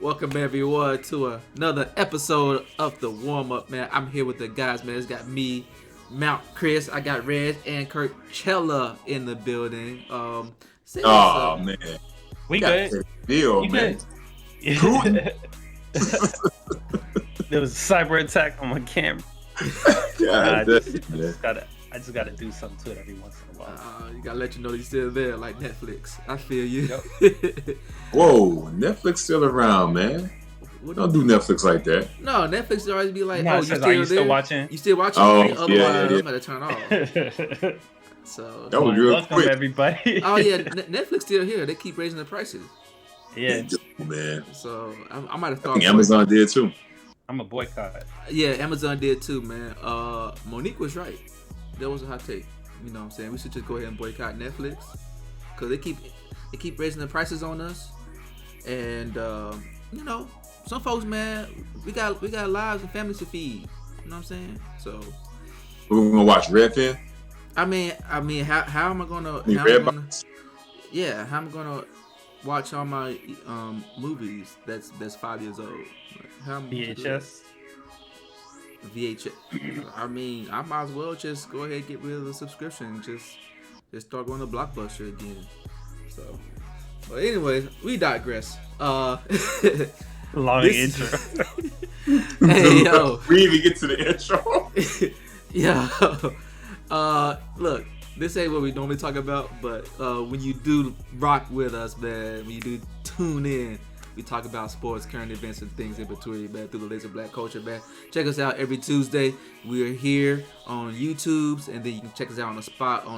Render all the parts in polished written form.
Welcome everyone to another episode of the Warmup, man. I'm here with the guys, man. It's got me, Mount Chris. I got Red and Kirkchella in the building. Say what's up. Man, we good. Deal, You man. Good. There was a cyber attack on my camera. I just gotta do something to it every once in a while. You gotta let you know you're still there, like Netflix. I feel you. Yep. Whoa, Netflix still around, man. Don't do Netflix like that. No, Netflix will always be like, No, "Oh, you still there? watching? You still watching? Oh, Otherwise, yeah. I'm gonna turn off." So That was real welcome quick. everybody. oh yeah, Netflix still here. They keep raising the prices. Yeah, Man. So I might have I thought think Amazon did too. I'm a boycott. Yeah, Amazon did too, man. Monique was right. That was a hot take. You know what I'm saying? We should just go ahead and boycott Netflix because they keep raising the prices on us. And you know, some folks, man, we got lives and families to feed. You know what I'm saying? So We're gonna watch Redfin. I mean, how am I gonna? How How am I gonna watch all my movies that's 5 years old? How am I gonna do that? VHS. I mean, I might as well just go ahead and get rid of the subscription and just start going to Blockbuster again. So, but anyways, we digress. Long intro. Hey yo, we even get to the intro. yeah. Look, this ain't what we normally talk about, but when you do rock with us, man, when you do tune in, we talk about sports, current events, and things in between, man, through the lens of black culture, man. Check us out every Tuesday. We're here on YouTube, and then you can check us out on the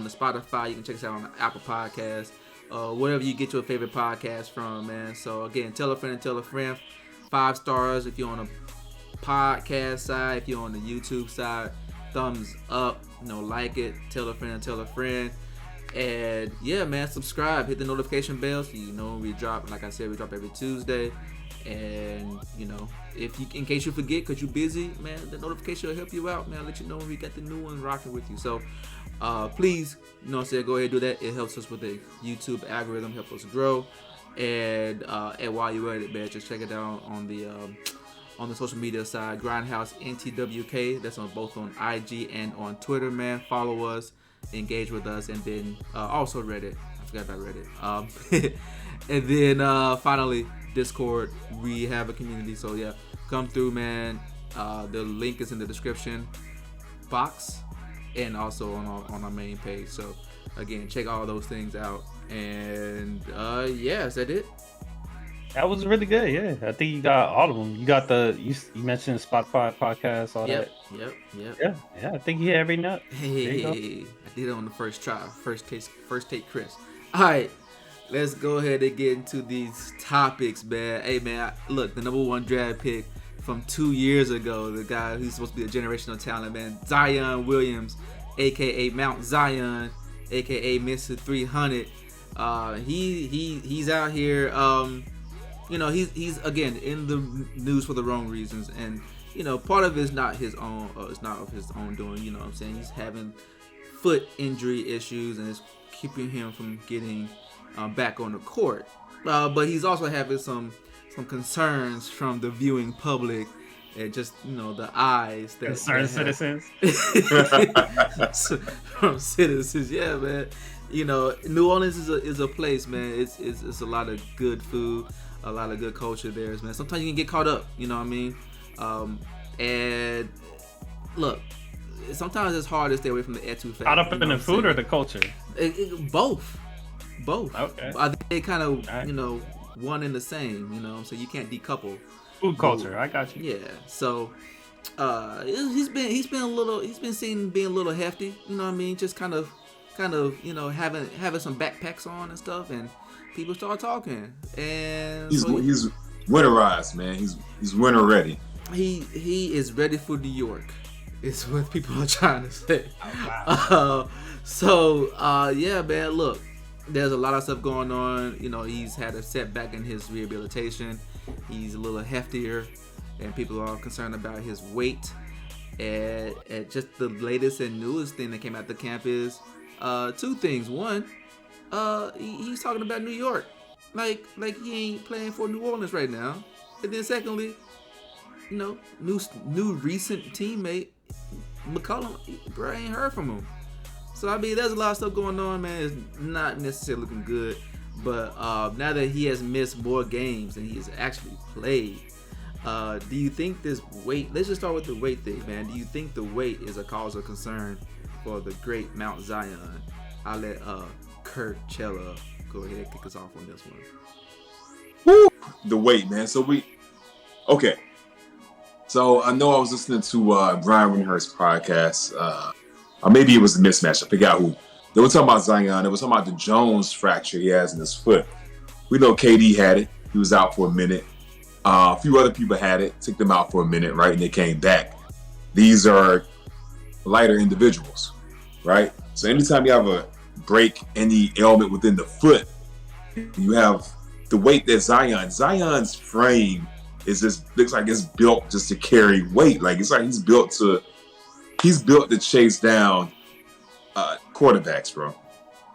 Spotify. You can check us out on the Apple Podcast, wherever you get your favorite podcast from, man. So again, tell a friend and tell a friend. 5 stars if you're on a podcast side. If you're on the YouTube side, thumbs up. Like it. Tell a friend and tell a friend. And yeah, man, subscribe, hit the notification bell so you know when we drop. Like I said, we drop every Tuesday. And if you, in case you forget because you're busy, man, the notification will help you out, man. I'll let you know when we got the new one rocking with you. So please, go ahead and do that. It helps us with the YouTube algorithm, help us grow. And while you're at it, man, just check it out on the social media side, Grindhouse NTWK. That's on both on IG and on Twitter, man. Follow us, engage with us, and then also Reddit. I forgot about Reddit. And then finally, Discord. We have a community, so yeah, come through, man. The link is in the description box and also on our main page. So again, check all those things out. And yeah, is that it? That was really good. Yeah, I think you got all of them. You got you mentioned Spotify podcast, all that. Yep. Yeah. I think you hit every nut. Hey, I did it on the first try. First take, Chris. All right, let's go ahead and get into these topics, man. Hey, man, look, the number 1 draft pick from 2 years ago, the guy who's supposed to be a generational talent, man, Zion Williams, aka Mount Zion, aka Mr. 300. He's out here. He's again in the news for the wrong reasons, and part of it is not his own. It's not of his own doing. You know what I'm saying? He's having foot injury issues, and it's keeping him from getting back on the court. But he's also having some concerns from the viewing public and just the eyes that concerned citizens. From citizens, yeah, man. New Orleans is a place, man. It's a lot of good food, a lot of good culture there, man. Sometimes you can get caught up, you know what I mean? And look, sometimes it's hard to stay away from the etouffee. Caught up in the food or the culture? Both. Okay. I think they kind of, one and the same, so you can't decouple. Food culture, I got you. Yeah. So he's been seen being a little hefty, you know what I mean? Just kind of having some backpacks on and stuff, and people start talking, and he's winterized, man. He's winter ready. He is ready for New York, is what people are trying to say. Oh, wow. Yeah, man, look, there's a lot of stuff going on. He's had a setback in his rehabilitation. He's a little heftier, and people are concerned about his weight. And just the latest and newest thing that came out the camp is 2 things. One, he's talking about New York, like he ain't playing for New Orleans right now. And then secondly, new recent teammate McCollum, bro, I ain't heard from him. So I mean, there's a lot of stuff going on, man. It's not necessarily looking good. But now that he has missed more games than he has actually played, do you think this weight? Let's just start with the weight thing, man. Do you think the weight is a cause of concern for the great Mount Zion? I'll let Kurt Chella go ahead and kick us off on this one. Woo! The weight, man. So So I know I was listening to Brian Winhurst's podcast, or maybe it was a mismatch. I forgot who. They were talking about Zion. They were talking about the Jones fracture he has in his foot. We know KD had it. He was out for a minute. A few other people had it. Took them out for a minute, right? And they came back. These are lighter individuals, right? So anytime you have a break, any ailment within the foot, you have the weight that Zion's frame looks like it's built just to carry weight. Like it's like he's built to chase down quarterbacks, bro.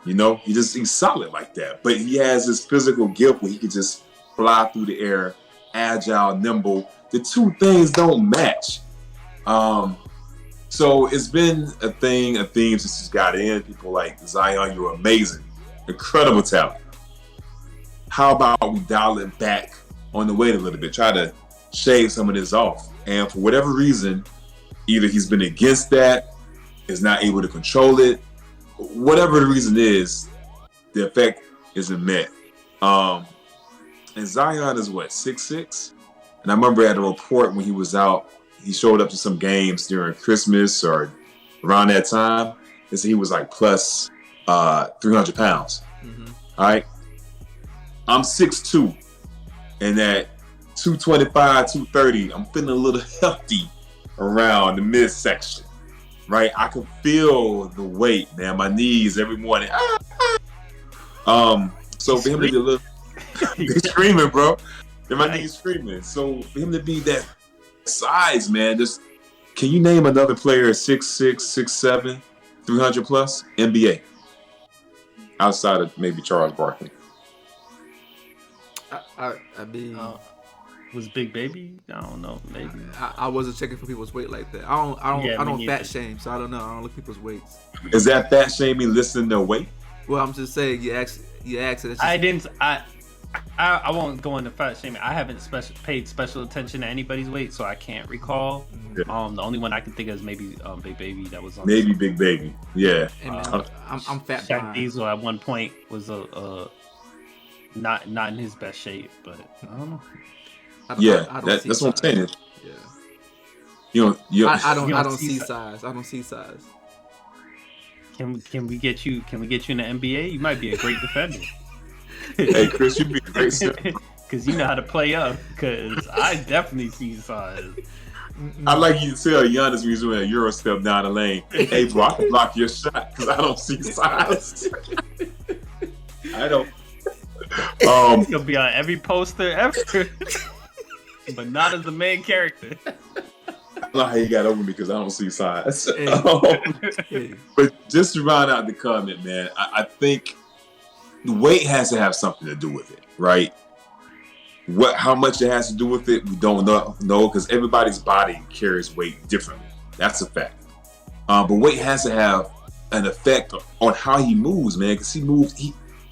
He's solid like that. But he has this physical gift where he can just fly through the air, agile, nimble. The two things don't match. So it's been a theme since he's got in. People like, Zion, you're amazing, incredible talent. How about we dial it back on the weight a little bit, try to shave some of this off. And for whatever reason, either he's been against that, is not able to control it, whatever the reason is, the effect isn't met. And Zion is what, 6'6"? And I remember at a report when he was out, he showed up to some games during Christmas or around that time. They said he was like plus 300 pounds. Mm-hmm. All right. I'm 6'2", and at 225, 230, I'm feeling a little healthy around the midsection, right? I can feel the weight, man. My knees every morning. So for him to be a little, they're screaming, bro. And my knees screaming. So for him to be that size, man, can you name another player 6'6", 6'7", 300 plus NBA outside of maybe Charles Barkley? I mean, was Big Baby? I don't know. Maybe I wasn't checking for people's weight like that. I don't fat shame, so I don't know. I don't look at people's weights. Is that fat shaming listening to weight? Well, I'm just saying you asked. I won't go into fat shaming. I haven't paid special attention to anybody's weight, so I can't recall. Yeah. The only one I can think of is maybe Big Baby that was on. Maybe Big Baby, yeah. I'm fat. Shaq Diesel at one point was not in his best shape, but I don't know. That's what I'm saying. Yeah. I don't see size. I don't see size. Can we get you in the NBA? You might be a great defender. Hey Chris, you'd be a great center. Because you know how to play up. Because I definitely see size. I like you to tell Giannis when he's doing a Euro step down the lane. Hey bro, I can block your shot because I don't see size. I don't. He'll be on every poster ever, but not as the main character. I don't know how you got over me because I don't see size. But just to round out the comment, man, I think the weight has to have something to do with it, right? How much it has to do with it, we don't know because everybody's body carries weight differently. That's a fact. But weight has to have an effect on how he moves, man, because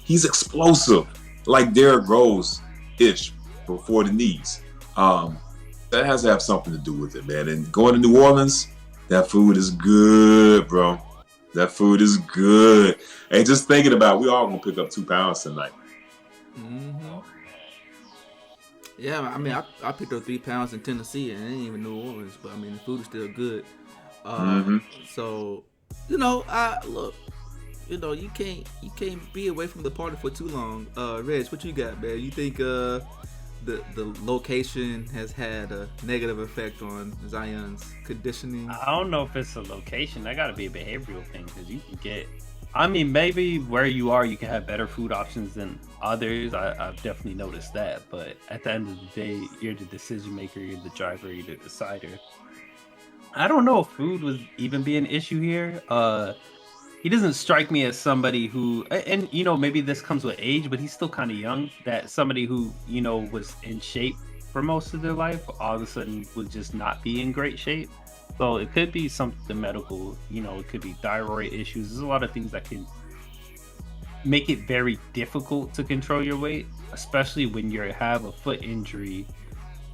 he's explosive, like Derrick Rose-ish before the knees. That has to have something to do with it, man. And going to New Orleans, that food is good, bro. That food is good. And just thinking about it, we all gonna pick up 2 pounds tonight. Mm-hmm. Yeah, I mean, I picked up 3 pounds in Tennessee, and it ain't even New Orleans, but I mean, the food is still good. So, you can't be away from the party for too long. Reg, what you got, man? You think the location has had a negative effect on Zion's conditioning? I don't know if it's a location. That got to be a behavioral thing because you can get. I mean, maybe where you are, you can have better food options than others. I've definitely noticed that. But at the end of the day, you're the decision maker, you're the driver, you're the decider. I don't know if food would even be an issue here. He doesn't strike me as somebody who, and maybe this comes with age, but he's still kind of young. That somebody who was in shape for most of their life, all of a sudden would just not be in great shape. So it could be something medical, it could be thyroid issues. There's a lot of things that can make it very difficult to control your weight, especially when you have a foot injury.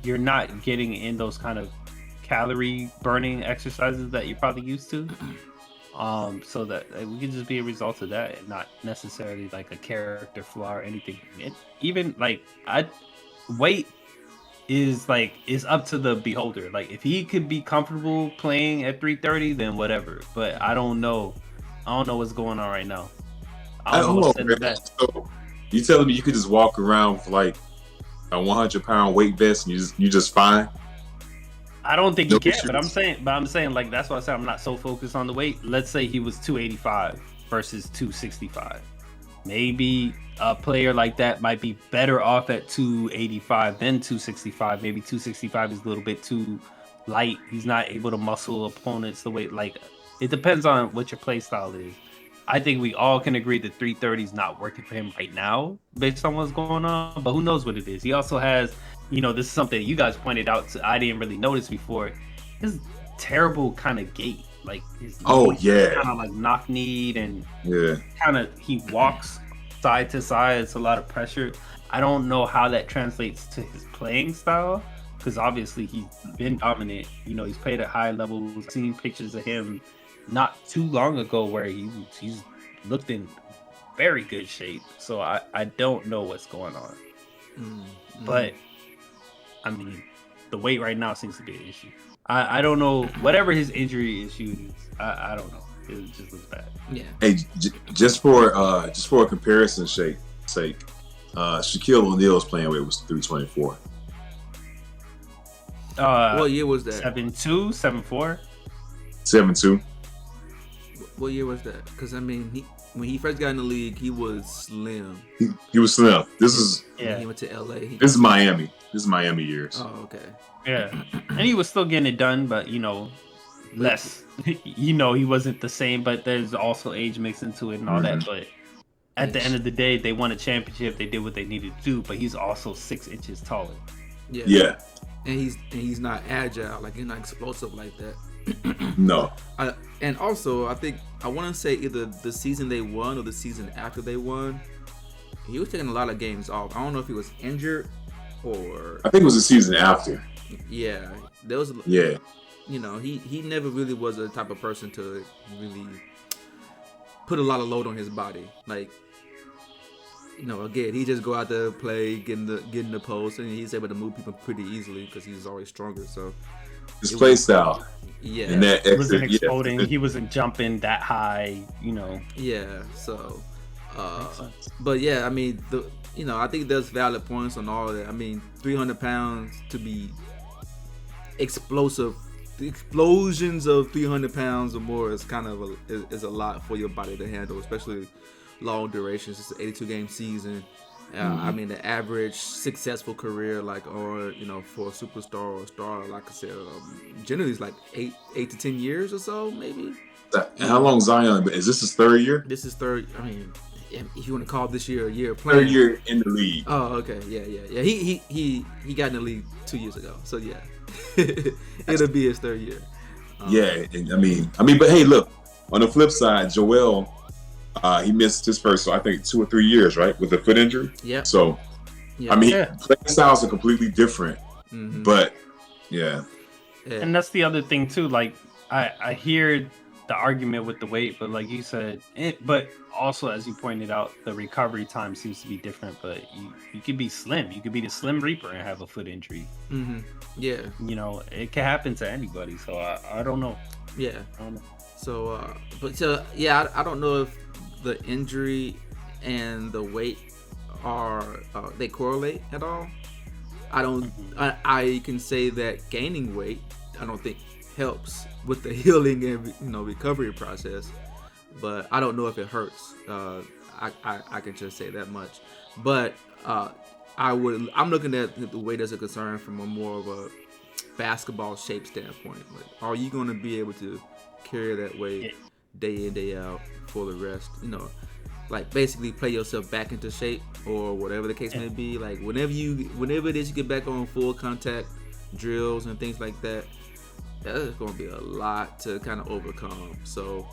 You're not getting in those kind of calorie burning exercises that you're probably used to. So that we can just be a result of that, and not necessarily like a character flaw or anything. Even like weight is up to the beholder. Like if he could be comfortable playing at 330, then whatever. But I don't know what's going on right now. I don't know what's in the back. So you telling me you could just walk around with like a 100-pound weight vest and you just fine? I don't think he can, but I'm saying like that's why I said I'm not so focused on the weight. Let's say he was 285 versus 265. Maybe a player like that might be better off at 285 than 265. Maybe 265 is a little bit too light. He's not able to muscle opponents the way, like, it depends on what your play style is. I think we all can agree that 330 is not working for him right now based on what's going on, but who knows what it is. He also has, this is something you guys pointed out I didn't really notice before. His terrible kind of gait. Like his kind of like knock-kneed, and he walks side to side. It's a lot of pressure. I don't know how that translates to his playing style, because obviously he's been dominant. He's played at high levels. I've seen pictures of him not too long ago where he's looked in very good shape. So I don't know what's going on. Mm-hmm. But I mean, the weight right now seems to be an issue. I don't know, whatever his injury issue is. I don't know. It just looks bad. Yeah. Hey, just for a comparison sake, Shaquille O'Neal's playing weight was 324. What year was that? 7'2", 7'4"? 7'2". What year was that? Because when he first got in the league, he was slim. He was slim. This is he went to LA. This is Miami. This is Miami years. Oh, okay. Yeah, and he was still getting it done, but less. He wasn't the same. But there's also age mixed into it and all that. But at the end of the day, they won a championship. They did what they needed to do. But he's also 6 inches taller. Yeah. And he's not agile. Like, he's not explosive like that. No. And also, I want to say either the season they won or the season after they won, he was taking a lot of games off. I don't know if he was injured or. I think it was the season after. Yeah, there was. Yeah. He never really was a type of person to really put a lot of load on his body. Like, again, he just go out there, play, get in the post, and he's able to move people pretty easily because he's always stronger. So his play style. Yeah. And that he wasn't exploding. He wasn't jumping that high. Yeah. So, but yeah, I think there's valid points on all of that. 300 pounds to be explosive. The explosions of 300 pounds or more is kind of is a lot for your body to handle, especially long durations. It's an 82-game season. The average successful career, for a superstar or a star, like I said, generally it's like 8 to 10 years or so, maybe. And how long Zion? Is this his third year? This is third. If you want to call this year a year playing. Third year in the league. Oh, okay, yeah. He got in the league 2 years ago, so yeah, it'll be his third year. But hey, look. On the flip side, Joel. He missed his first, I think, 2 or 3 years, right, with a foot injury. Yeah. So, playing styles are completely different. Mm-hmm. But, yeah. And that's the other thing too. Like, I hear the argument with the weight, but like you said, but also as you pointed out, the recovery time seems to be different. But you could be slim. You could be the Slim Reaper and have a foot injury. Mm-hmm. Yeah. It can happen to anybody. So I don't know. Yeah. I don't know. So, I don't know if the injury and the weight they correlate at all. I can say that gaining weight, I don't think helps with the healing and recovery process, but I don't know if it hurts. I can just say that much. But I'm looking at the weight as a concern from a more of a basketball shape standpoint. Like, are you going to be able to carry that weight day in, day out for the rest? like basically play yourself back into shape or whatever the case may be. Like whenever it is you get back on full contact drills and things like that, that's going to be a lot to kind of overcome. So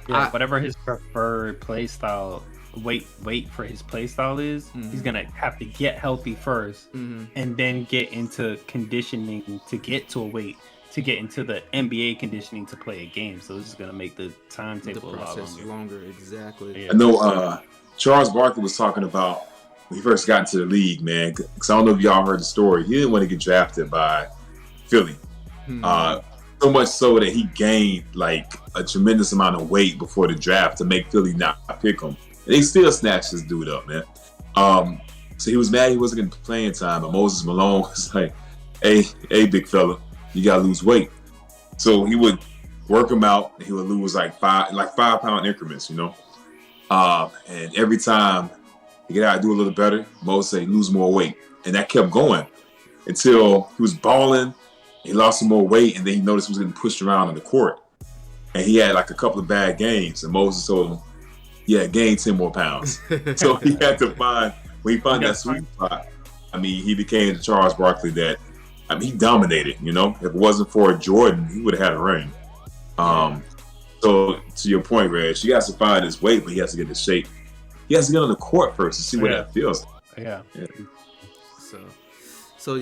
whatever his preferred play style, wait for his play style is, he's gonna have to get healthy first, and then get into conditioning to get to a weight, to get into the NBA conditioning to play a game. So this is gonna make the timetable a lot longer. Exactly. I know Charles Barkley was talking about when he first got into the league, man. Because I don't know if y'all heard the story. He didn't want to get drafted by Philly. So much so that he gained like a tremendous amount of weight before the draft to make Philly not pick him. And they still snatched this dude up, man. So he was mad he wasn't getting playing time. And Moses Malone was like, hey, big fella, you gotta lose weight. So he would work him out, and he would lose like 5-pound increments, you know. And every time he get out and do a little better, Moses said lose more weight, and that kept going until he was balling. He lost some more weight, and then he noticed he was getting pushed around in the court, and he had like a couple of bad games. And Moses told him, "Yeah, gain 10 more pounds." So he had to find when he found that sweet spot. I mean, he became the Charles Barkley that. I mean, he dominated, you know. If it wasn't for Jordan, he would have had a ring. So, to your point, Reg, you has to find his weight, but he has to get in shape. He has to get on the court first to see what that feels like. Yeah. So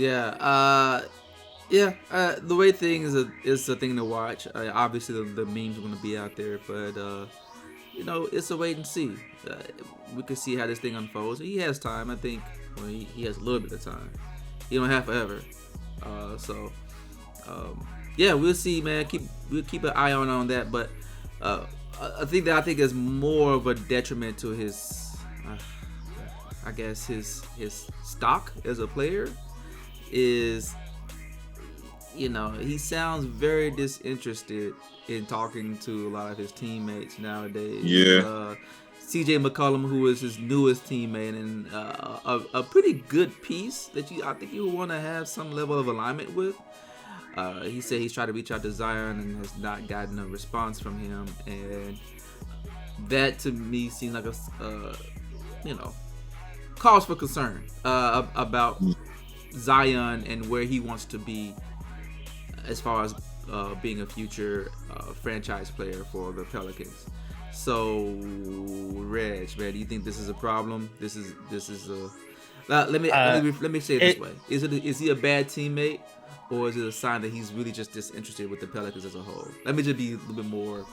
the weight thing is a thing to watch. Obviously, the memes are going to be out there, but, you know, it's a wait and see. We can see how this thing unfolds. He has time, I think. Well, he has a little bit of time. He don't have forever. We'll see, man. We'll keep an eye on that. But I think is more of a detriment to his, I guess his stock as a player is, you know, he sounds very disinterested in talking to a lot of his teammates nowadays. Yeah. CJ McCollum, who is his newest teammate, and a pretty good piece that I think you want to have some level of alignment with. He said he's tried to reach out to Zion and has not gotten a response from him, and that to me seems like a cause for concern about Zion and where he wants to be as far as being a future franchise player for the Pelicans. So, Reg, man, do you think this is a problem? This is a. Let me say it this way: is he a bad teammate, or is it a sign that he's really just disinterested with the Pelicans as a whole? Let me just be a little bit more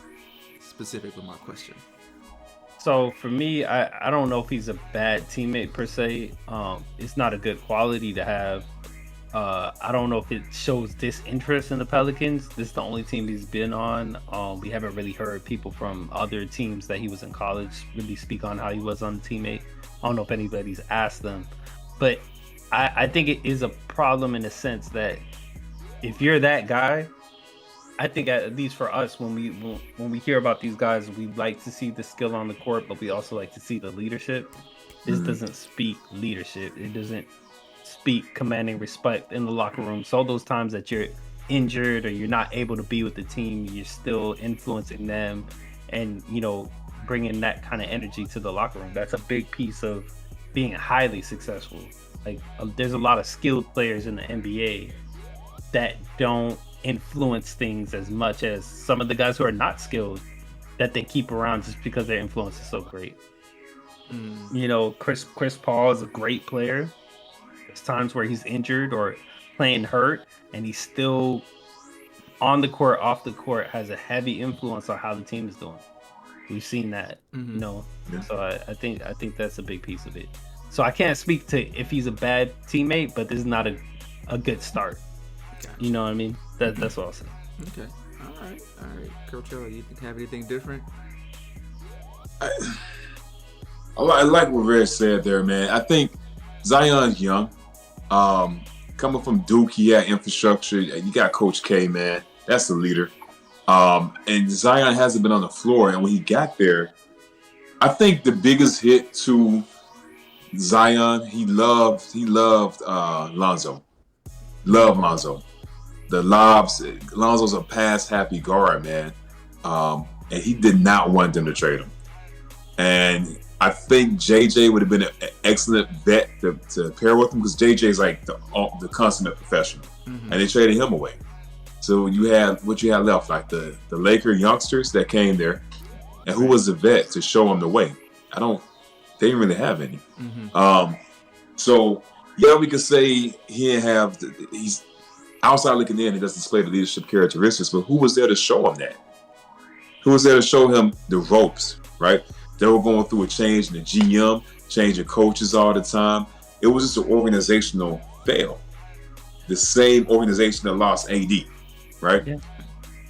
specific with my question. So for me, I don't know if he's a bad teammate per se. It's not a good quality to have. I don't know if it shows disinterest in the Pelicans. This is the only team he's been on. We haven't really heard people from other teams that he was in college really speak on how he was on the teammate. I don't know if anybody's asked them. But I think it is a problem in the sense that if you're that guy, I think at least for us, when we hear about these guys, we like to see the skill on the court, but we also like to see the leadership. This doesn't speak leadership. It doesn't speak commanding respect in the locker room. So those times that you're injured or you're not able to be with the team, you're still influencing them and, you know, bringing that kind of energy to the locker room. That's a big piece of being highly successful. Like there's a lot of skilled players in the NBA that don't influence things as much as some of the guys who are not skilled that they keep around just because their influence is so great. You know, Chris Paul is a great player. There's times where he's injured or playing hurt, and he's still on the court, off the court, has a heavy influence on how the team is doing. We've seen that, you know. Yeah. So I think that's a big piece of it. So I can't speak to if he's a bad teammate, but this is not a good start. Gotcha. You know what I mean? That's what I'll say. Okay. All right. Coachella, you have anything different? I like what Reg said there, man. I think Zion's young. Coming from Duke, he had infrastructure. You got Coach K, man. That's the leader. And Zion hasn't been on the floor. And when he got there, I think the biggest hit to Zion, he loved Lonzo. Loved Lonzo. The lobs, Lonzo's a pass-happy guard, man. And he did not want them to trade him. And I think JJ would have been an excellent vet to pair with him because JJ's like the consummate professional, and they traded him away. So you had what you had left, like the Laker youngsters that came there, and who was the vet to show them the way? They didn't really have any. So yeah, we could say he didn't have. He's outside looking in. He doesn't display the leadership characteristics, but who was there to show him that? Who was there to show him the ropes? Right? They were going through a change in the GM, changing coaches all the time. It was just an organizational fail. The same organization that lost AD, right? Yeah.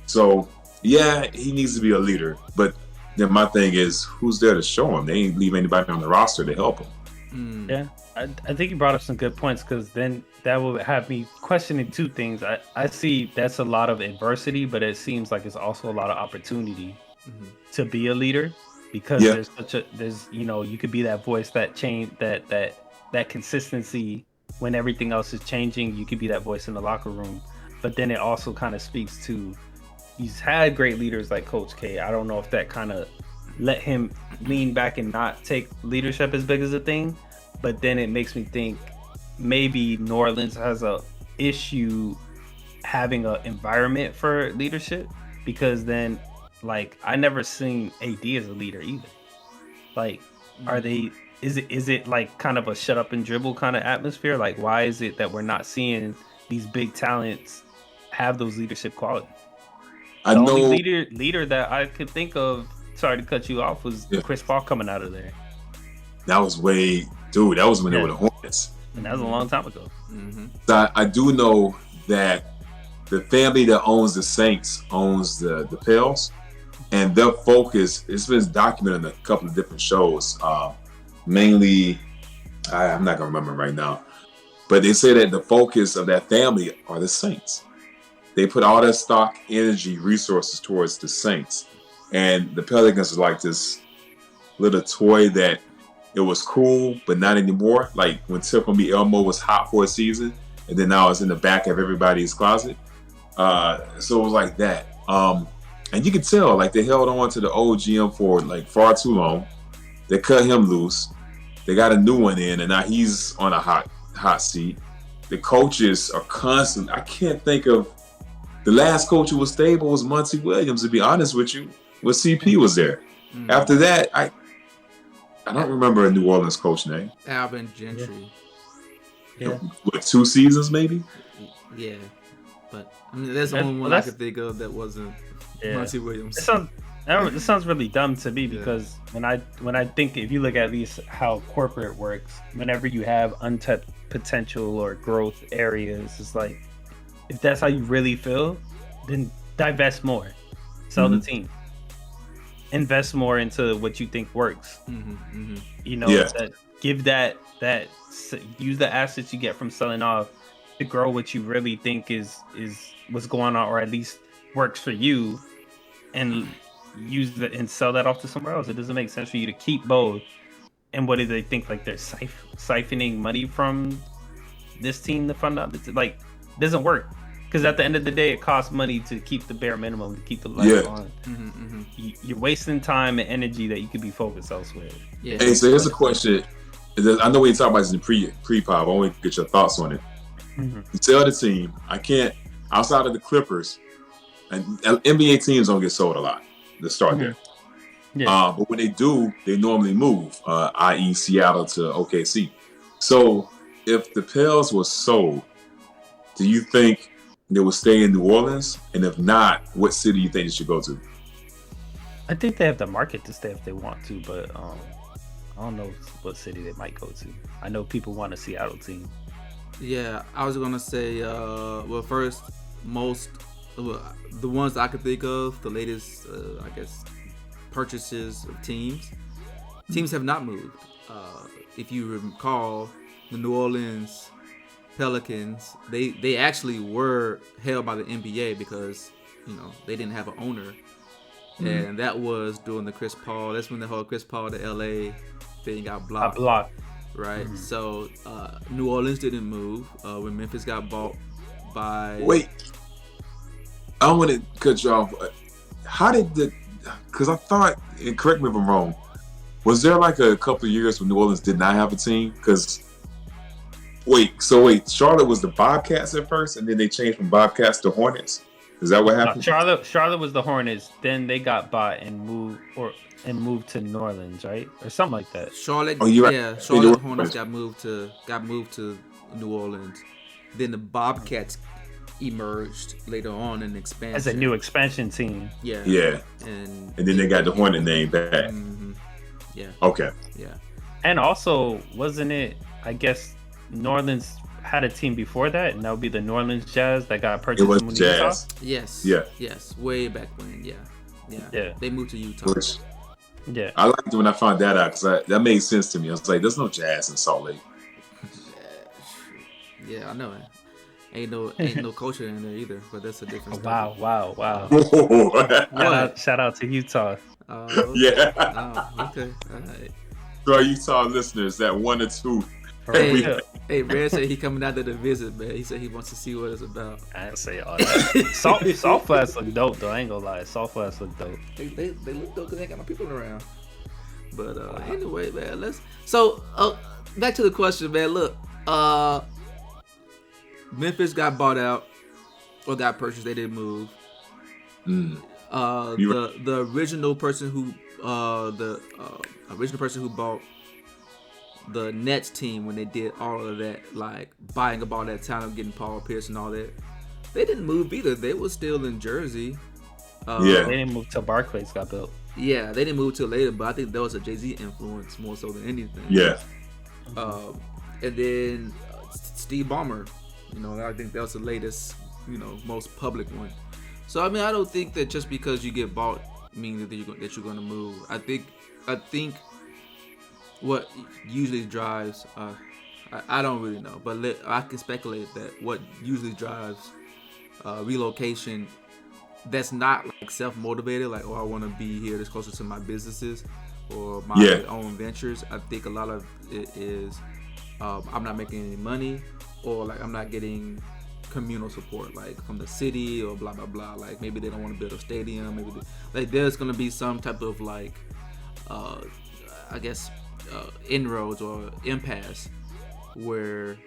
So, yeah, he needs to be a leader. But then my thing is, who's there to show him? They ain't leave anybody on the roster to help him. Yeah, I think you brought up some good points because then that will have me questioning two things. I see that's a lot of adversity, but it seems like it's also a lot of opportunity to be a leader. Because there's you could be that voice that change that consistency when everything else is changing. You could be that voice in the locker room, but then it also kind of speaks to he's had great leaders like Coach K. I don't know if that kind of let him lean back and not take leadership as big as a thing, but then it makes me think maybe New Orleans has a issue having an environment for leadership because then. Like I never seen AD as a leader either. Like, is it like kind of a shut up and dribble kind of atmosphere? Like, why is it that we're not seeing these big talents have those leadership qualities? The only leader that I could think of, sorry to cut you off, was Chris Paul coming out of there. That was when they were the Hornets. And that was a long time ago. So I do know that the family that owns the Saints owns the Pels. And their focus, it's been documented in a couple of different shows. Mainly, I'm not going to remember right now. But they say that the focus of that family are the Saints. They put all their stock, energy, resources towards the Saints. And the Pelicans are like this little toy that it was cool, but not anymore. Like when Tiffany Elmo was hot for a season, and then now it's in the back of everybody's closet. So it was like that. And you could tell, like, they held on to the old GM for, like, far too long. They cut him loose. They got a new one in, and now he's on a hot seat. The coaches are constant. I can't think of... The last coach who was stable was Monty Williams, to be honest with you, when CP was there. After that, I don't remember a New Orleans coach name. Alvin Gentry. Yeah. What, 2 seasons, maybe? Yeah. But, I mean, that's the only one I could think of that wasn't... Monty Williams. This sounds really dumb to me because when I think if you look at least how corporate works, whenever you have untapped potential or growth areas, it's like if that's how you really feel, then divest more, sell the team, invest more into what you think works. Give that use the assets you get from selling off to grow what you really think is what's going on, or at least works for you, and and sell that off to somewhere else. It doesn't make sense for you to keep both. And what do they think? Like they're siphoning money from this team to fund out? Like, it doesn't work. Because at the end of the day, it costs money to keep the bare minimum, to keep the lights on. You're wasting time and energy that you could be focused elsewhere. Yeah. Hey, so here's a question. I know we talk about this in pre-pop. I want to get your thoughts on it. You tell the team, I can't, outside of the Clippers, and NBA teams don't get sold a lot to start there. But when they do, they normally move, i.e. Seattle to OKC. So if the Pels were sold, do you think they would stay in New Orleans? And if not, what city do you think they should go to? I think they have the market to stay if they want to, but I don't know what city they might go to. I know people want a Seattle team. Yeah, I was going to say, first, the ones I could think of, the latest, purchases of teams have not moved. If you recall, the New Orleans Pelicans, they actually were held by the NBA because, they didn't have an owner. And that was during the Chris Paul. That's when the whole Chris Paul to LA thing got blocked. Right? So New Orleans didn't move when Memphis got bought by... Wait. I want to cut you off. How did because I thought, and correct me if I'm wrong, Was there like a couple of years when New Orleans did not have a team? Because Charlotte was the Bobcats at first, and then they changed from Bobcats to Hornets. Is that what happened? Charlotte was the Hornets. Then they got bought and moved to New Orleans, right, or something like that. Charlotte, right. Charlotte Hornets got moved to New Orleans. Then the Bobcats emerged later on in expansion as a new expansion team. Yeah. And then they got the Hornet name back. Mm-hmm. Yeah. Okay. Yeah. And also, wasn't it? I guess New Orleans had a team before that, and that would be the New Orleans Jazz that got purchased. It was from Jazz. Utah? Yes. Yeah. Yes. Way back when. Yeah. They moved to Utah. Yeah. I liked it when I found that out because that made sense to me. I was like, "There's no Jazz in Salt Lake." Yeah, I know it. Ain't no culture in there either, but that's a different Wow. Shout out to Utah. Okay. Yeah. Oh, okay. All right. To our Utah listeners, that 1 or 2. Hey, Red said he coming out there to visit, man. He said he wants to see what it's about. I didn't say all that. Salt Flats look dope, though. I ain't gonna lie. Salt Flats look dope. They look dope because they ain't got no people around. But anyway, man, back to the question, man. Look, Memphis got bought out or got purchased. They didn't move. The original person who bought the Nets team when they did all of that, like buying up all that talent, getting Paul Pierce and all that, they didn't move either. They were still in Jersey. They didn't move till Barclays got built. Yeah, they didn't move till later, but I think that was a Jay-Z influence more so than anything. Yeah. And then Steve Ballmer, I think that was the latest, most public one. So I mean, I don't think that just because you get bought means that you're going to move. I think what usually drives, I don't really know, but I can speculate that what usually drives relocation that's not like self-motivated, like, I want to be here that's closer to my businesses or my own ventures. I think a lot of it is I'm not making any money, or like I'm not getting communal support, like from the city or blah blah blah. Like maybe they don't want to build a stadium. Maybe there's gonna be some type of like inroads or impasse where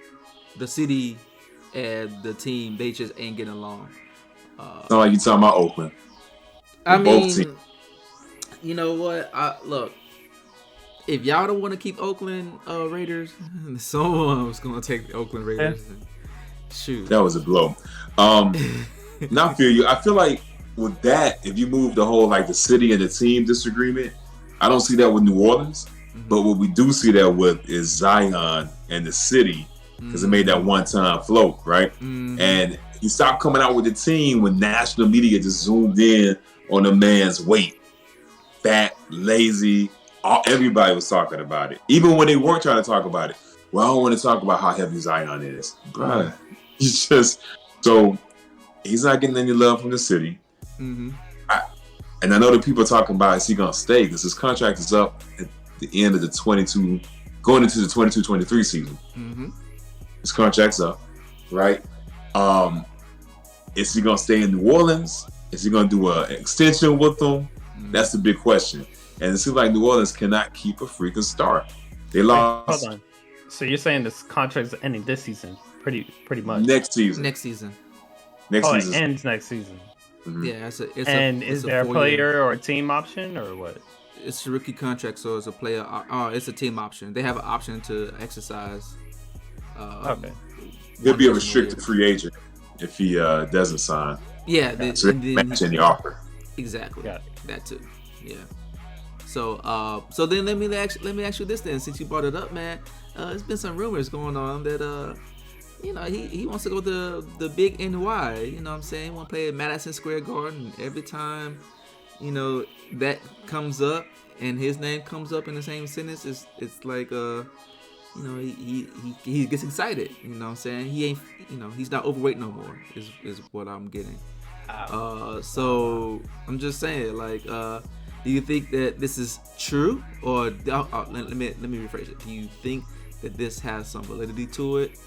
the city and the team, they just ain't getting along. Sound like you talking about Oakland. I mean, you know what? Look, if y'all don't want to keep Oakland Raiders, someone's gonna take the Oakland Raiders. Shoot, that was a blow. Now I feel you. I feel like with that, if you move the whole like the city and the team disagreement, I don't see that with New Orleans. Mm-hmm. But what we do see that with is Zion and the city, because it made that one-time float, right? Mm-hmm. And he stopped coming out with the team when national media just zoomed in on the man's weight. Fat, lazy, everybody was talking about it. Even when they weren't trying to talk about it. Well, I don't want to talk about how heavy Zion is. Bruh, he's just, so he's not getting any love from the city. Mm-hmm. And I know that people are talking about, is he going to stay? Because his contract is up at the end of the going into the 22-23 season. Mm-hmm. His contract's up, right? Is he going to stay in New Orleans? Is he going to do an extension with them? Mm-hmm. That's the big question. And it seems like New Orleans cannot keep a freaking star. They lost. Hold on. So you're saying this contract is ending this season, pretty much. Next season. Season. It ends next season. Mm-hmm. Yeah, is there a player or a team option or what? It's a rookie contract, so it's a player. It's a team option. They have an option to exercise. Okay. He'll be a restricted free agent if he doesn't sign. Yeah, so match any offer. Exactly. That too. Yeah. So then let me ask you this then, since you brought it up, man. There's been some rumors going on that he wants to go to the big NY. You know what I'm saying? He want to play at Madison Square Garden. Every time that comes up and his name comes up in the same sentence, it's like he gets excited. You know what I'm saying? He ain't he's not overweight no more. Is what I'm getting. So I'm just saying, like, do you think that this is true, or let me rephrase it? Do you think that this has some validity to it?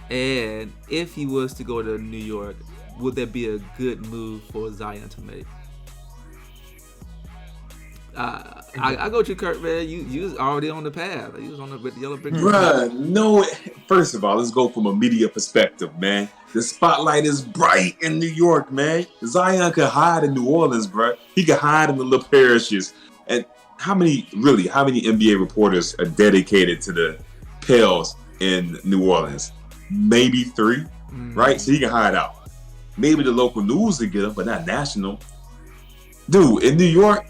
And if he was to go to New York, would that be a good move for Zion to make? I go with you, Kurt, man. You was already on the path. You was on with the yellow brick. Bruh, no. First of all, let's go from a media perspective, man. The spotlight is bright in New York, man. Zion could hide in New Orleans, bruh. He could hide in the little parishes. And how many NBA reporters are dedicated to the Pels in New Orleans? Maybe 3, right? So he can hide out. Maybe the local news will get him, but not national. Dude, in New York,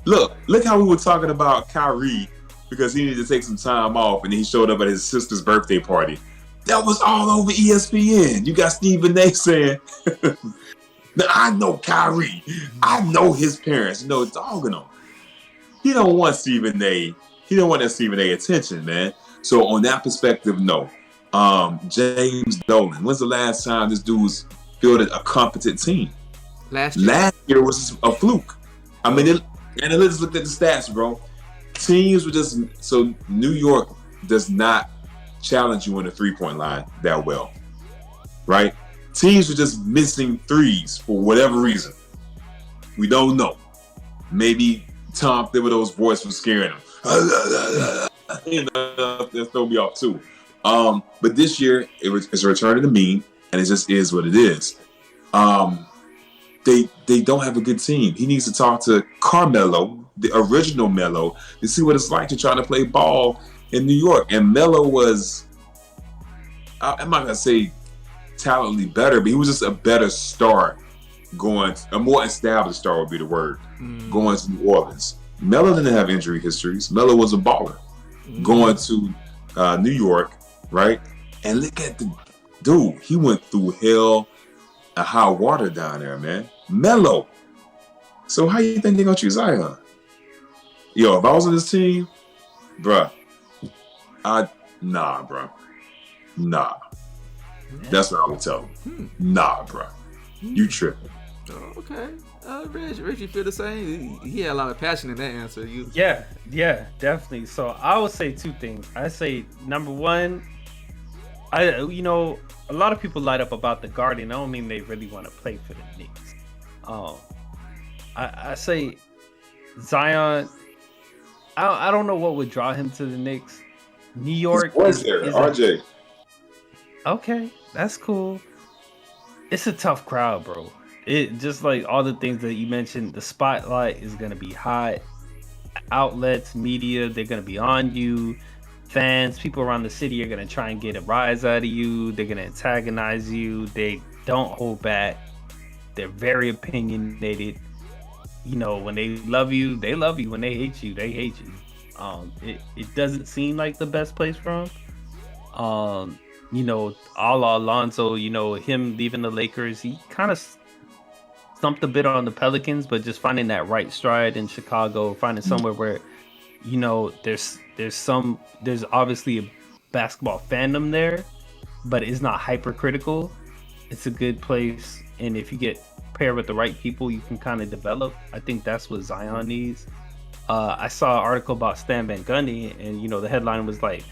look how we were talking about Kyrie because he needed to take some time off and he showed up at his sister's birthday party. That was all over ESPN. You got Stephen A saying, now, I know Kyrie. I know his parents. Dogging him. He don't want Stephen A. He don't want that Stephen A attention, man. So on that perspective, no. James Dolan. When's the last time this dude's fielded a competent team? Last year was a fluke. I mean, analysts looked at the stats, bro. Teams were just so New York does not challenge you on the 3-point line that well, right? Teams were just missing threes for whatever reason. We don't know. Maybe Tom Thibodeau's voice was scaring him. That throw me off too. But this year it's a return to the mean, and it just is what it is. They don't have a good team. He needs to talk to Carmelo, the original Melo, to see what it's like to try to play ball in New York. And Melo was, I'm not gonna say talently better, but he was just a better star a more established star would be the word, going to New Orleans. Melo didn't have injury histories. Melo was a baller. Going to New York, right? And look at the dude. He went through hell and high water down there, man. Melo. So how you think they're gonna choose Zion? Yo, if I was on this team, bruh, nah, bruh. Nah. That's what I would tell him. Nah, bruh. You tripping. Oh, okay. Reggie feel the same. He had a lot of passion in that answer. Yeah, definitely. So I would say 2 things. I say number 1, a lot of people light up about the Guardian. I don't mean they really want to play for the Knicks. I say Zion. I don't know what would draw him to the Knicks. New York is there, RJ. Okay, that's cool. It's a tough crowd, bro. It just like all the things that you mentioned. The spotlight is gonna be hot. Outlets, media, they're gonna be on you. Fans, people around the city are gonna try and get a rise out of you. They're gonna antagonize you. They don't hold back. They're very opinionated. When they love you, they love you. When they hate you, they hate you. It doesn't seem like the best place for him. A la Alonzo, him leaving the Lakers, he kind of stumped a bit on the Pelicans, but just finding that right stride in Chicago, finding somewhere where, there's obviously a basketball fandom there, but it's not hypercritical. It's a good place, and if you get paired with the right people, you can kind of develop. I think that's what Zion needs. I saw an article about Stan Van Gundy, and the headline was like,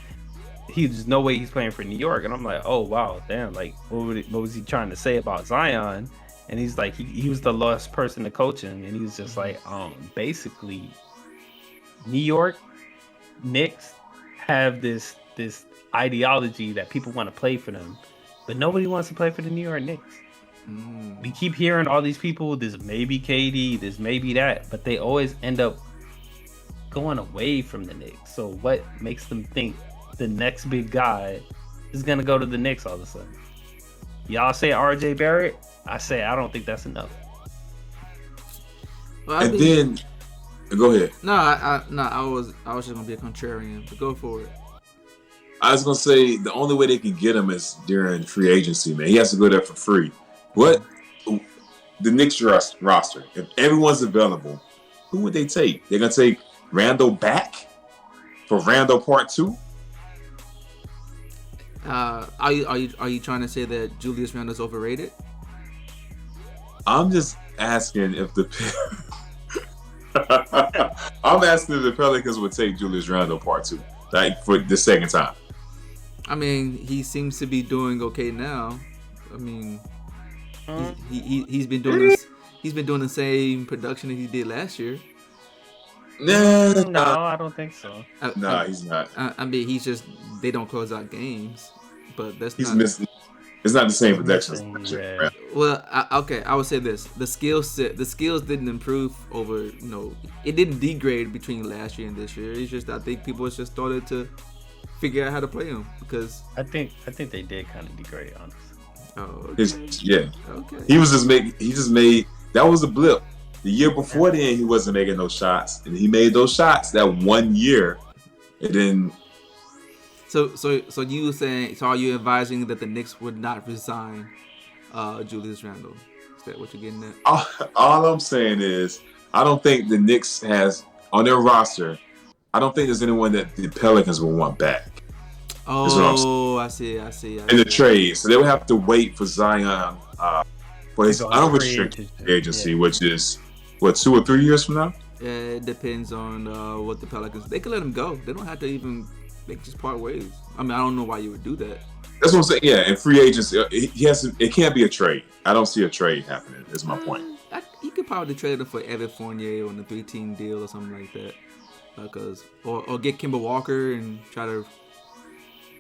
there's no way he's playing for New York, and I'm like, oh wow, damn, like what was he trying to say about Zion? And he's like, he was the last person to coach him, and he was just like, basically, New York Knicks have this ideology that people want to play for them, but nobody wants to play for the New York Knicks. We keep hearing all these people, this may be KD, this may be that, but they always end up going away from the Knicks. So what makes them think the next big guy is gonna go to the Knicks all of a sudden? Y'all say RJ Barrett. I say I don't think that's enough. Well, then go ahead. No, I was just gonna be a contrarian, but go for it. I was gonna say the only way they can get him is during free agency, man. He has to go there for free. What the Knicks roster? If everyone's available, who would they take? They're gonna take Randall back for Randall Part 2. Are you trying to say that Julius Randle's overrated? I'm just asking if I'm asking if the Pelicans would take Julius Randle Part 2, like for the second time. I mean, he seems to be doing okay now. I mean, he's been doing this. He's been doing the same production that he did last year. No, I don't think so. He's not. I mean, he's just they don't close out games, but that's He's not. missing. It's not the same He's production. missing, yeah. Well, okay, I would say this: the skills didn't improve over. It didn't degrade between last year and this year. It's just I think people just started to figure out how to play him because I think they did kind of degrade, honestly. oh, Yeah. okay. He just made that was a blip. The year before then, he wasn't making those shots, and he made those shots that 1 year, and then. So you were saying? So are you advising that the Knicks would not resign Julius Randle? Is that what you're getting at? All I'm saying is, I don't think the Knicks has on their roster. I don't think there's anyone that the Pelicans will want back. Oh, I see. In the trade, so they would have to wait for Zion for his unrestricted agency, which is what 2 or 3 years from now. Yeah, it depends on what the Pelicans. They could let him go. They don't have to even. They can just part ways. I mean, I don't know why you would do that. That's what I'm saying. Yeah, and free agency, it can't be a trade. I don't see a trade happening. Is my point. You could probably trade him for Evan Fournier on a 3-team deal or something like that, because or get Kemba Walker and try to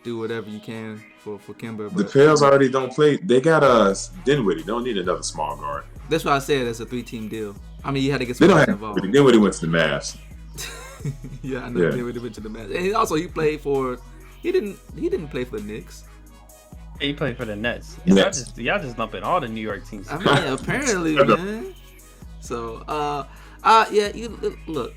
do whatever you can for Kemba. The Pels already don't play. They got Dinwiddie. Don't need another small guard. That's why I said it's a 3-team deal. I mean, you had to get They some don't have involved. Dinwiddie went to the Mavs. Yeah, I know. Dinwiddie went to the Mavs, and also he played for. He didn't play for the Knicks. He played for the Nets. Nets. Y'all just lumping all the New York teams. I mean, apparently, man. So, yeah. Look,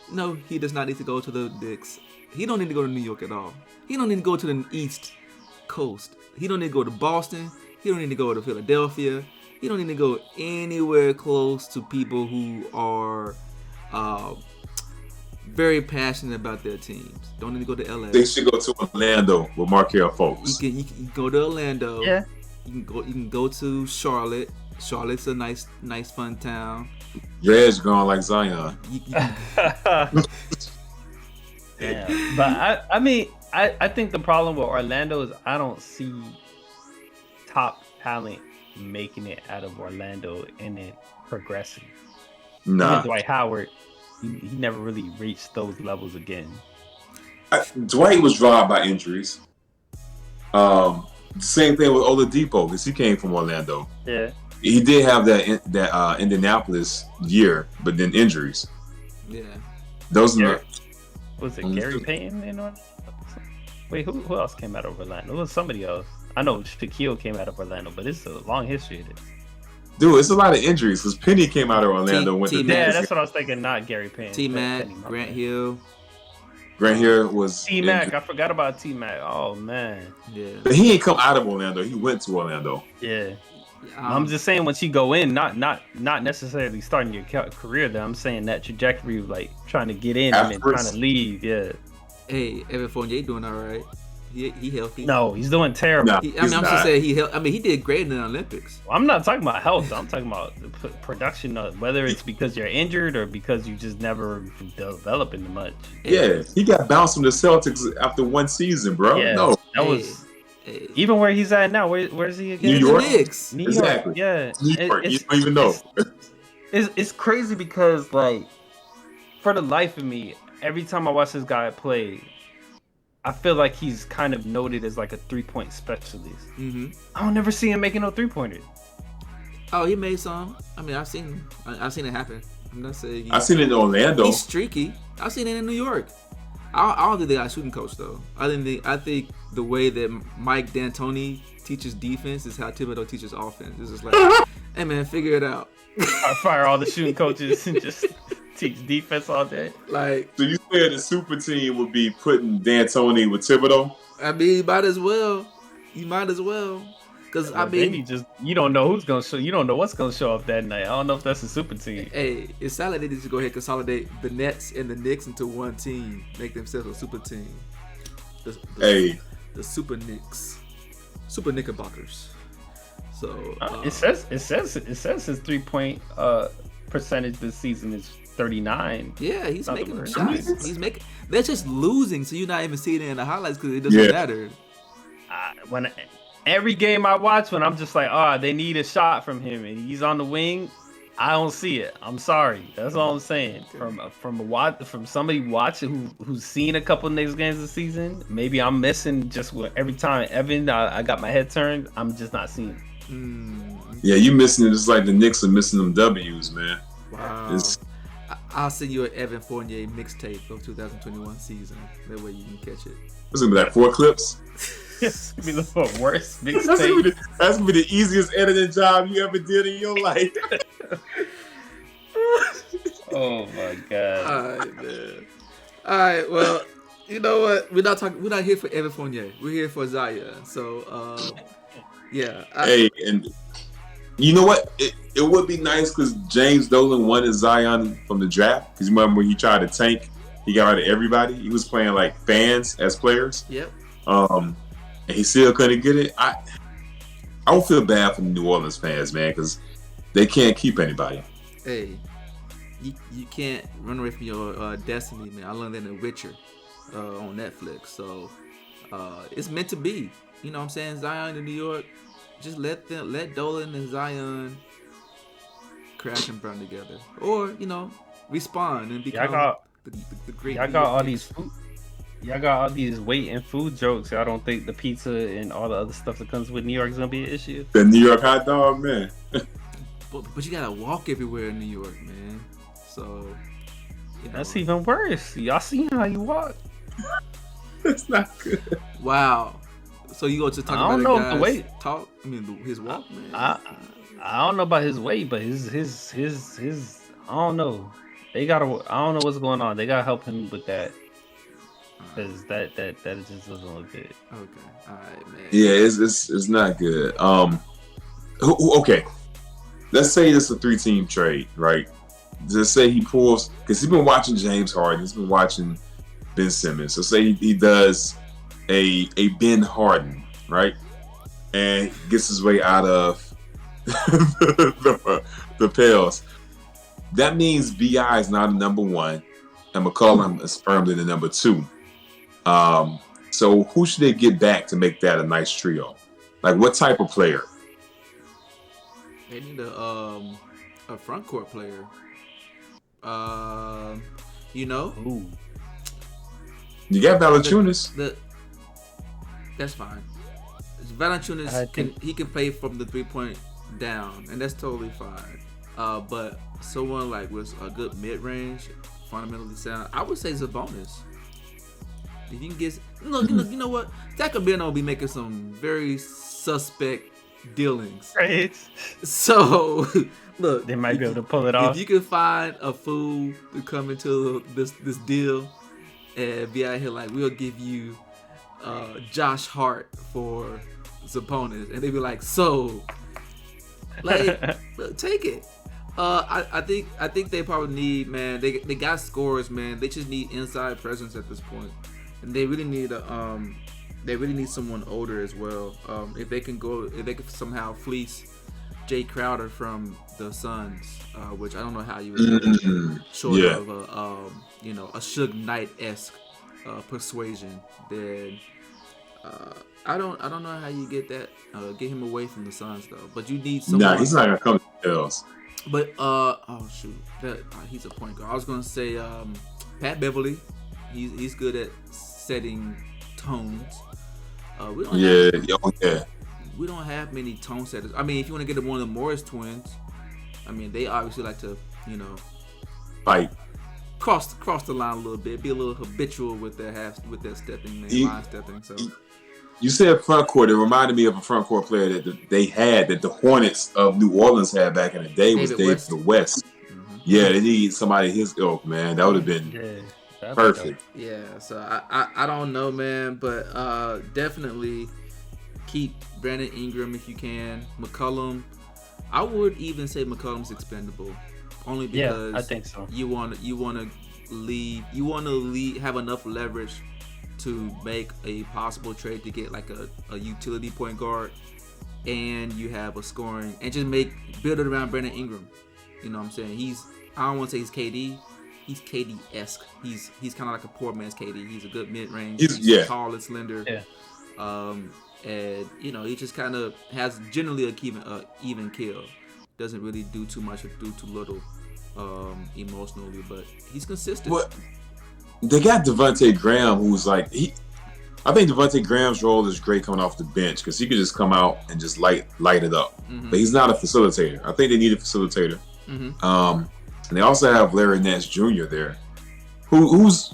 no, he does not need to go to the Knicks. He don't need to go to New York at all. He don't need to go to the East Coast. He don't need to go to Boston. He don't need to go to Philadelphia. He don't need to go anywhere close to people who are very passionate about their teams. Don't need to go to LA. They should go to Orlando with Markelle Fultz. You can go to Orlando. Yeah. You can go to Charlotte. Charlotte's a nice fun town. Dred's gone like Zion. Yeah, but I mean, I think the problem with Orlando is I don't see top talent making it out of Orlando and then progressing. Nah. Even Dwight Howard, he never really reached those levels again. Dwight was robbed by injuries. Same thing with Oladipo because he came from Orlando. Yeah. He did have that Indianapolis year, but then injuries. Yeah. Those are Was it Gary Payton in Orlando? Wait, who else came out of Orlando? It was somebody else. I know Shaquille came out of Orlando, but it's a long history of this. Dude, it's a lot of injuries because Penny came out of Orlando. Yeah, that's what I was thinking. Not Gary Payton. T-Mac, Grant Hill. Grant Hill was T-Mac. injured. I forgot about T-Mac. Oh man. Yeah. But he ain't come out of Orlando. He went to Orlando. Yeah. I'm just saying once you go in, not necessarily starting your career there. I'm saying that trajectory of like trying to get in and then trying to leave. Yeah. Hey, Evan Fournier doing all right. He healthy. No, he's doing terrible. Nah, I'm just saying he did great in the Olympics. I'm not talking about health. I'm talking about the production of whether it's because you're injured or because you just never develop into much. Yeah, he got bounced from the Celtics after one season, bro. Yeah, no, that was even where he's at now. Where's he again? New York. Knicks. New York. Exactly. Yeah, New York. You don't even know. It's crazy because like for the life of me, every time I watch this guy play, I feel like he's kind of noted as like a 3-point specialist. Mm-hmm. I don't never see him making no 3-pointers. Oh, he made some. I mean, I've seen it happen. I'm not saying I've seen it in Orlando. He's streaky. I've seen it in New York. I don't think they got a shooting coach though. I think the way that Mike D'Antoni teaches defense is how Thibodeau teaches offense. It's just like, hey man, figure it out. I fire all the shooting coaches and just teach defense all day. Like, So you said the super team would be putting D'Antoni with Thibodeau? I mean, you might as well. Because I mean, you don't know who's gonna show. You don't know what's gonna show up that night. I don't know if that's a super team. hey, it's solid. They need to go ahead and consolidate the Nets and the Knicks into one team, make themselves a super team. The Super Knicks, Super Knickerbockers. So It says his 3-point percentage this season is 39. yeah, he's Not making the them worst. shots. He's making. They're just losing, so you're not even seeing it in the highlights because it doesn't matter. Every game I watch, when I'm just like, they need a shot from him, and he's on the wing, I don't see it. I'm sorry. That's all I'm saying. From somebody watching who's seen a couple of Knicks games this season, maybe I'm missing just what every time Evan I got my head turned, I'm just not seeing it. Yeah, you missing it just like the Knicks are missing them W's, man. Wow. I'll send you an Evan Fournier mixtape of 2021 season. That way you can catch it. It's gonna be like 4 clips. It's gonna be the worst mixtape. That's gonna be the easiest editing job you ever did in your life. Oh my god. All right, man. All right, well, you know what? We're not here for Evan Fournier. We're here for Zion. So, yeah. Hey, and you know what? It would be nice because James Dolan wanted Zion from the draft. Because remember when he tried to tank, he got rid of everybody. He was playing like fans as players. Yep. And he still couldn't get it. I don't feel bad for the New Orleans fans, man, because they can't keep anybody. Hey, you can't run away from your destiny, man. I learned that in The Witcher on Netflix. So it's meant to be. You know what I'm saying? Zion in New York. Just let Dolan and Zion crash and burn together, or respawn and become the great. Y'all got all these food. Y'all got all these weight and food jokes. I don't think the pizza and all the other stuff that comes with New York is gonna be an issue. The New York hot dog, man. but you gotta walk everywhere in New York, man. So that's even worse. Y'all seen how you walk? That's not good. Wow. So you go to talk about the weight talk? I mean, his walk, man. I don't know about his weight, but his I don't know. I don't know what's going on. They gotta help him with that. Because that just doesn't look good. Okay, all right, man. Yeah, it's not good. Okay, let's say it's a 3-team trade, right? Just say he pulls, because he's been watching James Harden, he's been watching Ben Simmons. So say he does a Ben Harden, right, and gets his way out of the Pels. That means Bi is now the number 1, and McCollum is firmly the number 2. So who should they get back to make that a nice trio? Like what type of player? They need a front court player. Ooh. You got Valanciunas. That's fine. Valanciunas can play from the 3-point down, and that's totally fine. But someone like with a good mid-range, fundamentally sound, I would say Sabonis. If you can get look, you know what? Sacramento will be making some very suspect dealings. Right. So look, they might be able to pull it off. If you can find a fool to come into this deal and be out here like, we'll give you Josh Hart for Sabonis, and they be like, so like look, take it. I think they probably need, man. They got scores, man. They just need inside presence at this point, and they really need someone older as well. If they can somehow fleece Jay Crowder from the Suns, which I don't know how you would do it, short of a Suge Knight-esque persuasion, then I don't know how you get him away from the Suns though. But you need someone. Nah, he's not gonna come to the Pels. But he's a point guard. I was gonna say Pat Beverly. He's good at setting tones. We don't have many tone setters. I mean, if you want to get one of the Morris twins, I mean, they obviously like to fight, cross the line a little bit, be a little habitual with their stepping, line stepping. So. You said front court. It reminded me of a front court player that the Hornets of New Orleans had back in the day. Was David West. Mm-hmm. Yeah, they need somebody his ilk, man. That would have been perfect. Yeah, so I don't know, man, but definitely keep Brandon Ingram if you can. McCollum, I would even say McCollum's expendable, only because I think so. You want to have enough leverage to make a possible trade to get like a utility point guard, and you have a scoring, and just build it around Brandon Ingram. You know what I'm saying? I don't want to say he's KD. He's KD-esque. He's kind of like a poor man's KD. He's a good mid-range. He's tall and slender. Yeah. And he just kind of has generally a even kill. doesn't really do too much or do too little emotionally, but he's consistent. What they got Devontae Graham, who's like I think Devontae Graham's role is great coming off the bench because he could just come out and just light it up. But he's not a facilitator. I think they need a facilitator. And they also have Larry Nance Jr. there, who's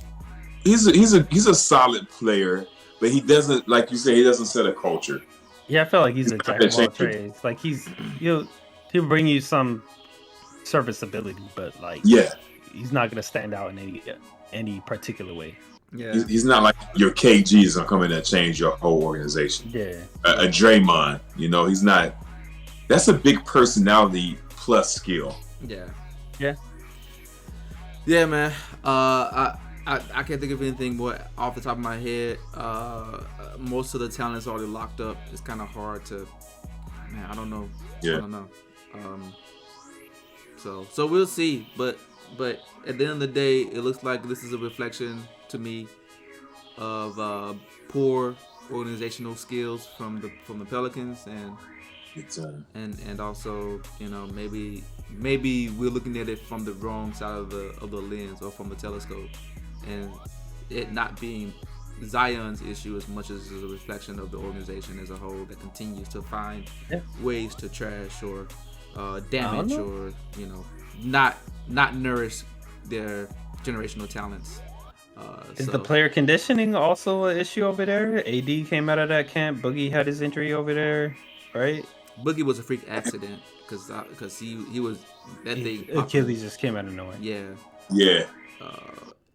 a solid player, but he doesn't, like you say, he doesn't set a culture. Yeah, I feel like he's a jack of all trades. Like he'll bring you some serviceability, but like he's not gonna stand out in any particular way. Yeah, he's not like your KG's gonna come in and change your whole organization. Yeah, a Draymond, he's not. That's a big personality plus skill. Yeah, man. I can't think of anything more off the top of my head. Most of the talent is already locked up. It's kind of hard to, man. I don't know. Yeah. I don't know. So we'll see. But at the end of the day, it looks like this is a reflection to me of poor organizational skills from the Pelicans and also maybe we're looking at it from the wrong side of the lens or from the telescope, and it not being Zion's issue as much as a reflection of the organization as a whole that continues to find ways to trash or damage or not nourish their generational talents. Is the player conditioning also an issue over there? AD came out of that camp. Boogie had his injury over there, right? Boogie was a freak accident because he was that thing. Achilles just came out of nowhere. Yeah.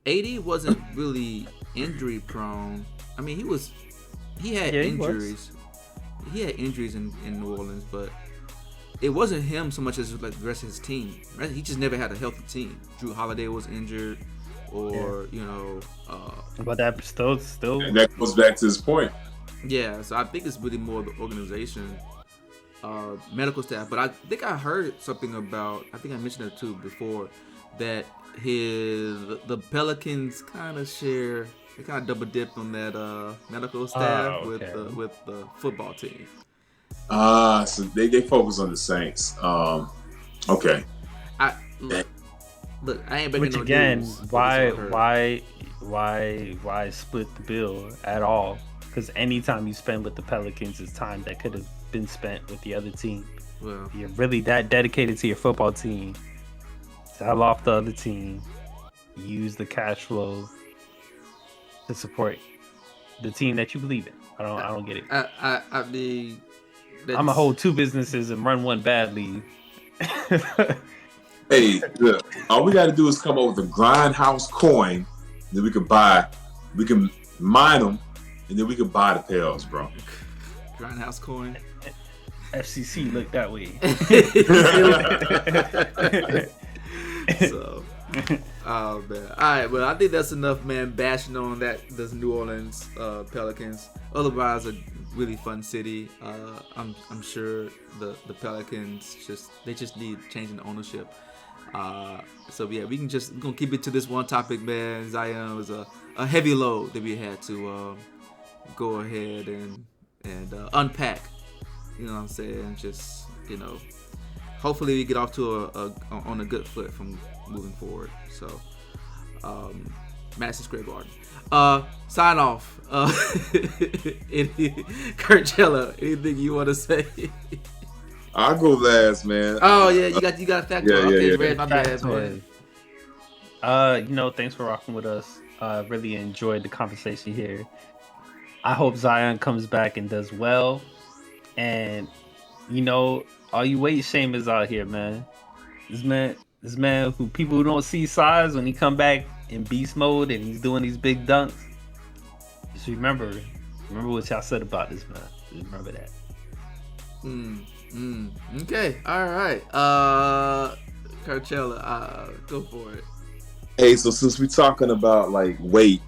AD wasn't really injury prone. I mean, he had injuries. He had injuries in New Orleans, but it wasn't him so much as like the rest of his team. Right? He just never had a healthy team. Drew Holiday was injured, or But that still. And that goes back to his point. Yeah, so I think it's really more the organization, medical staff. But I think I heard something about. I think I mentioned it too before that the Pelicans kind of share. They kind of double dip on that medical staff with the football team. So they focus on the Saints. Okay. Look, I ain't breaking Which no again, news. why split the bill at all? Because any time you spend with the Pelicans is time that could have been spent with the other team. Well, You're really that dedicated to your football team. Sell off the other team. Use the cash flow to support the team that you believe in. I don't get it. I mean, I'm gonna hold two businesses and run one badly. Hey, look, all we got to do is come up with a grindhouse coin that we can mine them, and then we can buy the Pels, bro. Grindhouse coin. FCC look that way. So, oh man. All right, well, I think that's enough, man. Bashing on those New Orleans Pelicans. Otherwise, a really fun city. I'm sure the Pelicans just need changing ownership. So yeah, we're gonna keep it to this one topic, man. Zion was a heavy load that we had to go ahead and unpack. You know what I'm saying? Just hopefully we get off to on a good foot from moving forward. So, Madison Square Garden. Sign off. Coachella, anything you want to say? I'll go last, man. Oh yeah, you got a factoid. Okay, Red, my bad, man. Thanks for rocking with us. Really enjoyed the conversation here. I hope Zion comes back and does well. And all you weight shamers out here, man. This man who people who don't see size when he come back in beast mode and he's doing these big dunks. Just remember what y'all said about this, man. Just remember that. Okay. All right. Coachella, go for it. Hey, so since we're talking about like weight,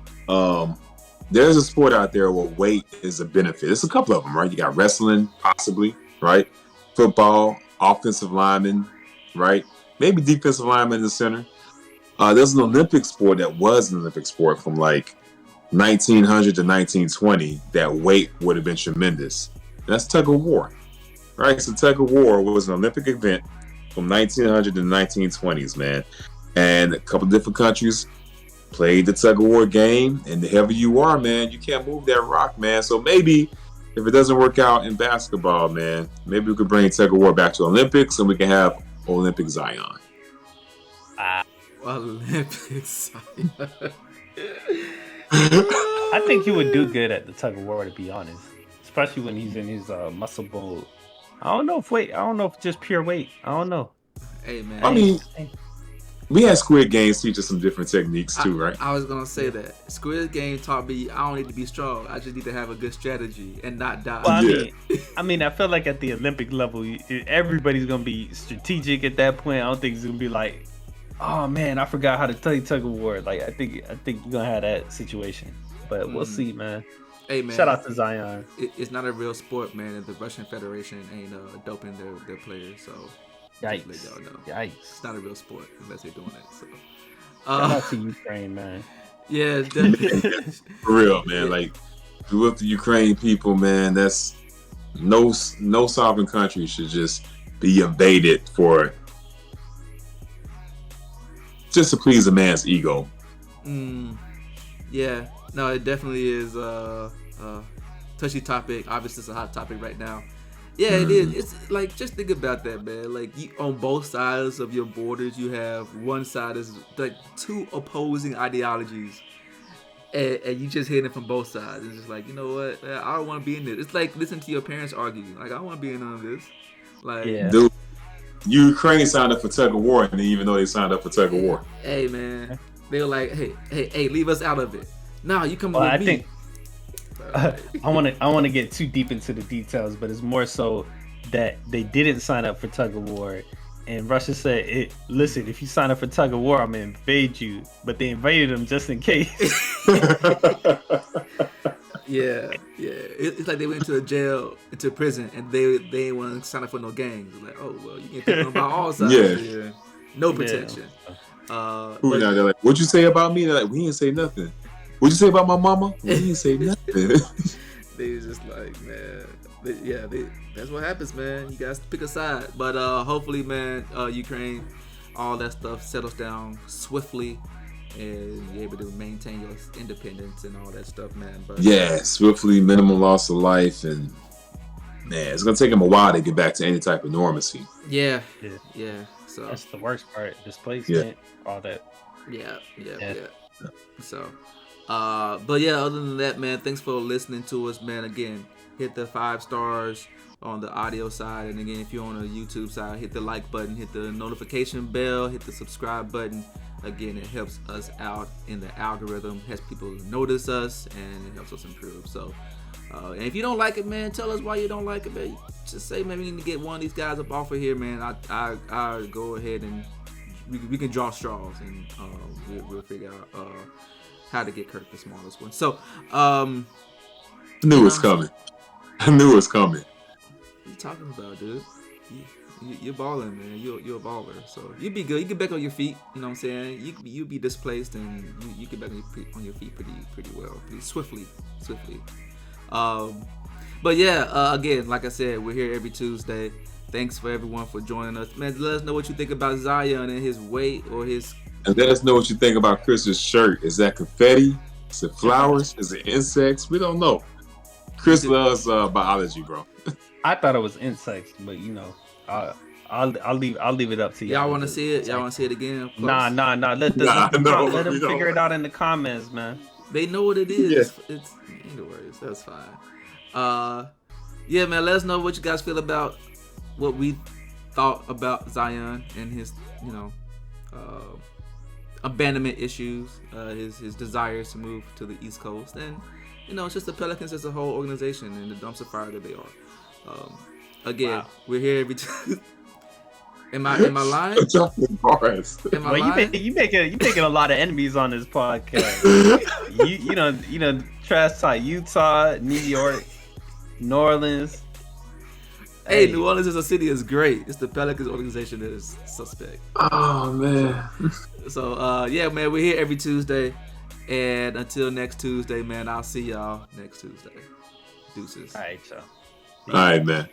there's a sport out there where weight is a benefit. There's a couple of them, right? You got wrestling, possibly, right? Football, offensive lineman, right? Maybe defensive lineman in the center. There's an Olympic sport that was an Olympic sport from like 1900 to 1920 that weight would have been tremendous. That's tug of war, right? So tug of war was an Olympic event from 1900 to 1920s, man. And a couple different countries played the tug of war game. And the heavier you are, man, you can't move that rock, man. So maybe if it doesn't work out in basketball, man, maybe we could bring tug of war back to Olympics and we can have Olympic Zion. Olympics. I think he would do good at the tug of war, to be honest. Especially when he's in his muscle mode. I don't know if just pure weight. I don't know. Hey man. I mean, we had Squid Games teach us some different techniques too, right? I was gonna say that Squid Game taught me I don't need to be strong. I just need to have a good strategy and not die. Well, I mean, I feel like at the Olympic level, everybody's gonna be strategic at that point. I don't think it's gonna be like, oh man, I forgot how to play tug of war. Like I think you're gonna have that situation, but we'll see, man. Hey man, shout out to Zion. It's not a real sport, man. And the Russian Federation ain't doping their players, so yikes. Let y'all know. Yikes. It's not a real sport unless they're doing it. So shout out to Ukraine, man. Yeah, definitely. For real, man. Like with the Ukraine people, man, that's no sovereign country should just be invaded for just to please a man's ego. Yeah, no, it definitely is a touchy topic. Obviously, it's a hot topic right now. Yeah, it is. It's like, just think about that, man. Like, on both sides of your borders, you have one side is like two opposing ideologies, and you just hear it from both sides. It's just like, you know what? I don't want to be in this. It's like listening to your parents argue. Like, I don't want to be in none of this. Like, yeah. Dude, Ukraine signed up for tug of war, and even though they signed up for tug of war, hey man, they were like, hey, leave us out of it. Nah, you come with me. Think I want to get too deep into the details, but it's more so that they didn't sign up for tug of war, and Russia said, "Listen, if you sign up for tug of war, I'm gonna invade you." But they invaded them just in case. Yeah. It's like they went into prison, and they didn't want to sign up for no gangs. Like, oh well, you can pick them about all sides. Yeah. No protection. Who now? They're like, "What'd you say about me?" They're like, "We didn't say nothing." "What'd you say about my mama?" "We didn't say nothing." They was just like, man, that's what happens, man. You guys pick a side, but hopefully, man, Ukraine, all that stuff settles down swiftly, and you're able to maintain your independence and all that stuff, man. But yeah, swiftly, minimum loss of life, and man, it's gonna take them a while to get back to any type of normalcy. Yeah. So that's the worst part. Displacement, all that. Yeah. So, but yeah, other than that, man, thanks for listening to us, man. Again, hit the 5 stars on the audio side, and again, if you're on the YouTube side, hit the like button, hit the notification bell, hit the subscribe button. Again, it helps us out in the algorithm, helps people notice us, and it helps us improve. So, and if you don't like it, man, tell us why you don't like it, man. Just say, man, we need to get one of these guys up off of here, man. I go ahead and we can draw straws, and we'll figure out how to get Kirk the smallest one. So, knew it's coming. I knew it was coming. What you talking about, dude? You're balling, man. You're a baller. So you'd be good. You get back on your feet. You know what I'm saying? You be displaced, and you get back on your feet pretty well, pretty swiftly. But yeah, again, like I said, we're here every Tuesday. Thanks for everyone for joining us, man. Let us know what you think about Zion and his weight or his. And let us know what you think about Chris's shirt. Is that confetti? Is it flowers? Is it insects? We don't know. Chris loves biology, bro. I thought it was insects, but you know, I'll leave it up to y'all. Y'all want to see it? Y'all want to see it again? Nah. Let them figure it out in the comments, man. They know what it is. Yeah. It's anyways, that's fine. Yeah, man. Let us know what you guys feel about what we thought about Zion and his, abandonment issues, his desires to move to the East Coast, and it's just the Pelicans as a whole organization and the dumpster fire that they are. Again, We're here every. Am I lying? Am I lying? You making a lot of enemies on this podcast. you trash talk Utah, New York, New Orleans. Hey, New Orleans as a city is great. It's the Pelicans organization that is suspect. Oh man. So yeah, man, we're here every Tuesday, and until next Tuesday, man, I'll see y'all next Tuesday. Deuces. All right, y'all. All right, man.